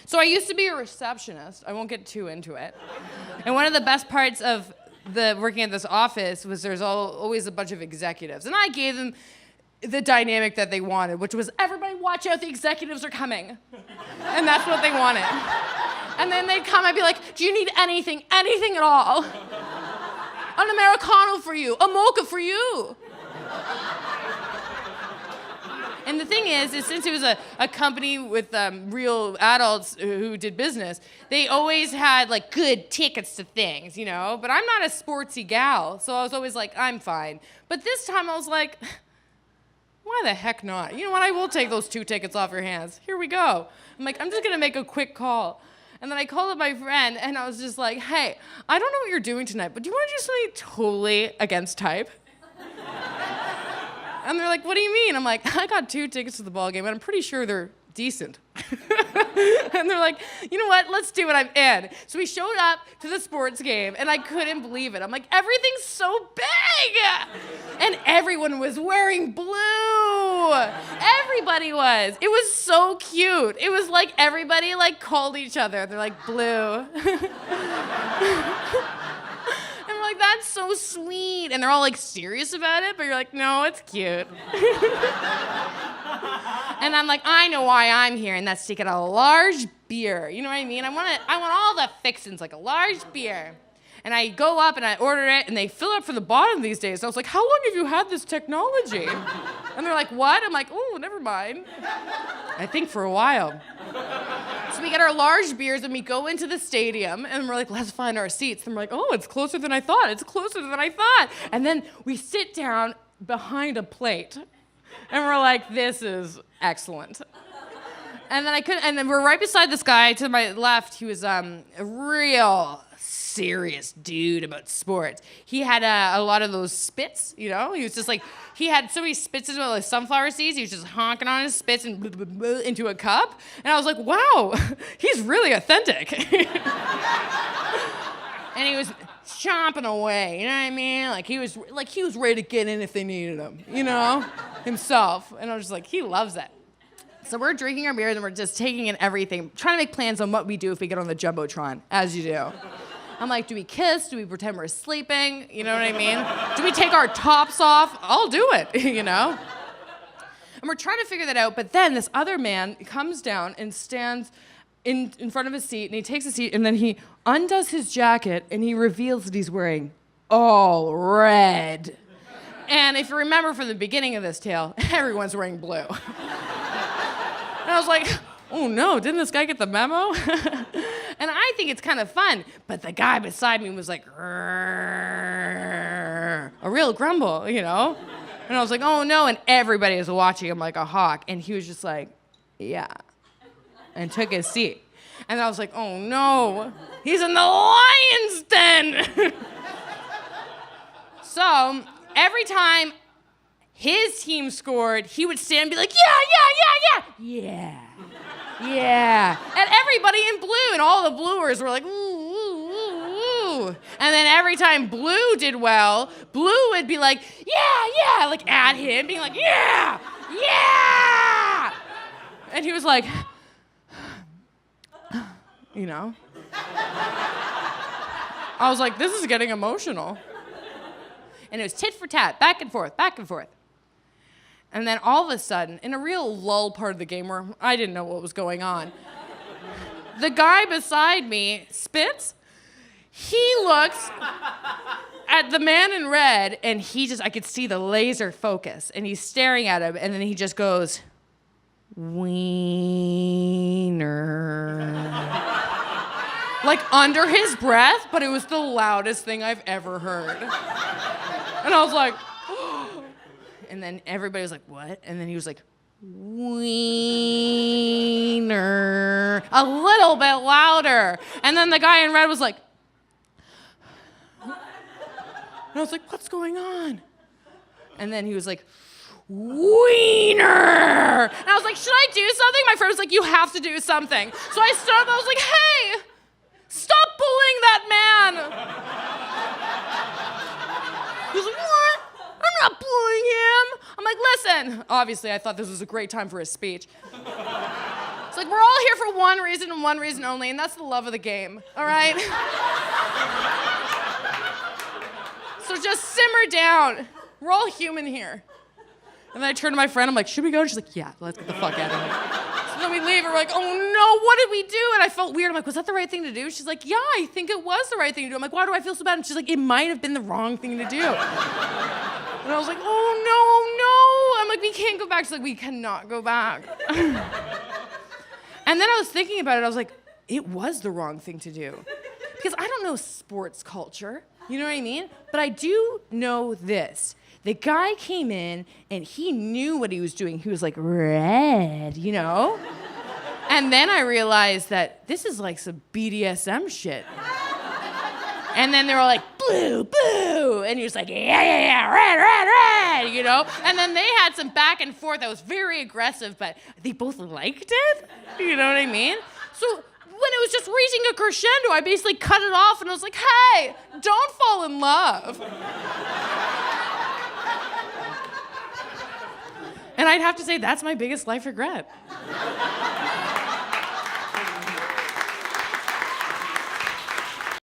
So I used to be a receptionist. I won't get too into it. And one of the best parts of working at this office was there's always a bunch of executives. And I gave them the dynamic that they wanted, which was everybody watch out, the executives are coming. And that's what they wanted. And then they'd come, I'd be like, do you need anything at all? An Americano for you, a mocha for you. And the thing is since it was a company with real adults who did business, they always had like good tickets to things, you know? But I'm not a sportsy gal, so I was always like, I'm fine. But this time I was like, why the heck not? You know what, I will take those 2 tickets off your hands. Here we go. I'm like, I'm just gonna make a quick call. And then I called up my friend and I was just like, hey, I don't know what you're doing tonight, but do you wanna do something totally against type? And they're like, what do you mean? I'm like, I got 2 tickets to the ball game and I'm pretty sure they're decent. And they're like, you know what, let's do it, I'm in. So we showed up to the sports game and I couldn't believe it. I'm like, everything's so big! And everyone was wearing blue. Everybody was. It was so cute. It was like everybody like called each other. They're like, blue. And we're like, that's so sweet. And they're all like serious about it, but you're like, no, it's cute. And I'm like, I know why I'm here, and that's to get a large beer. You know what I mean? I want all the fixins, like a large beer. And I go up and I order it, and they fill it from the bottom these days. And I was like, how long have you had this technology? And they're like, what? I'm like, oh, never mind. I think for a while. So we get our large beers and we go into the stadium and we're like, let's find our seats. And we're like, oh, it's closer than I thought. It's closer than I thought. And then we sit down behind a plate and we're like, this is excellent. And then we're right beside this guy to my left. He was a real serious dude about sports. He had a lot of those spits, you know? He was just like, he had so many spits as well, like sunflower seeds. He was just honking on his spits and into a cup. And I was like, wow, he's really authentic. And he was chomping away, you know what I mean? Like he was ready to get in if they needed him, you know? Himself. And I was just like, he loves it. So we're drinking our beers and we're just taking in everything, trying to make plans on what we do if we get on the Jumbotron, as you do. I'm like, do we kiss? Do we pretend we're sleeping? You know what I mean? Do we take our tops off? I'll do it, you know? And we're trying to figure that out, but then this other man comes down and stands in front of his seat, and he takes a seat, and then he undoes his jacket, and he reveals that he's wearing all red. And if you remember from the beginning of this tale, everyone's wearing blue. And I was like, oh no, didn't this guy get the memo? And I think it's kind of fun, but the guy beside me was like, a real grumble, you know? And I was like, oh no, and everybody was watching him like a hawk, and he was just like, yeah, and took his seat. And I was like, oh no, he's in the lion's den. So every time his team scored, he would stand and be like, yeah. And everybody in blue, and all the bluers were like, ooh, ooh, ooh, ooh. And then every time blue did well, blue would be like, yeah, like at him, being like, yeah. And he was like, you know? I was like, this is getting emotional. And it was tit for tat, back and forth. And then all of a sudden, in a real lull part of the game where I didn't know what was going on, the guy beside me spits. He looks at the man in red, and I could see the laser focus, and he's staring at him, and then he just goes, wiener. Like under his breath, but it was the loudest thing I've ever heard. And I was like, and then everybody was like, what? And then he was like, wiener. A little bit louder. And then the guy in red was like, and I was like, what's going on? And then he was like, wiener. And I was like, should I do something? My friend was like, you have to do something. So I stood up and I was like, hey, stop bullying that man. He was like, what? I'm not bullying him. I'm like, listen. Obviously, I thought this was a great time for his speech. So like, we're all here for one reason and one reason only, and that's the love of the game, all right? So just simmer down. We're all human here. And then I turn to my friend, I'm like, should we go? And she's like, yeah, let's get the fuck out of here. So then we leave, and we're like, oh no, what did we do? And I felt weird. I'm like, was that the right thing to do? She's like, yeah, I think it was the right thing to do. I'm like, why do I feel so bad? And she's like, it might have been the wrong thing to do. And I was like, oh no. I'm like, we can't go back. She's like, we cannot go back. And then I was thinking about it. I was like, it was the wrong thing to do. Because I don't know sports culture. You know what I mean? But I do know this. The guy came in and he knew what he was doing. He was like, red, you know? And then I realized that this is like some BDSM shit. And then they were like, blue, boo. And he was like, yeah, red, you know? And then they had some back and forth that was very aggressive, but they both liked it. You know what I mean? So when it was just reaching a crescendo, I basically cut it off and I was like, hey, don't fall in love. And I'd have to say that's my biggest life regret.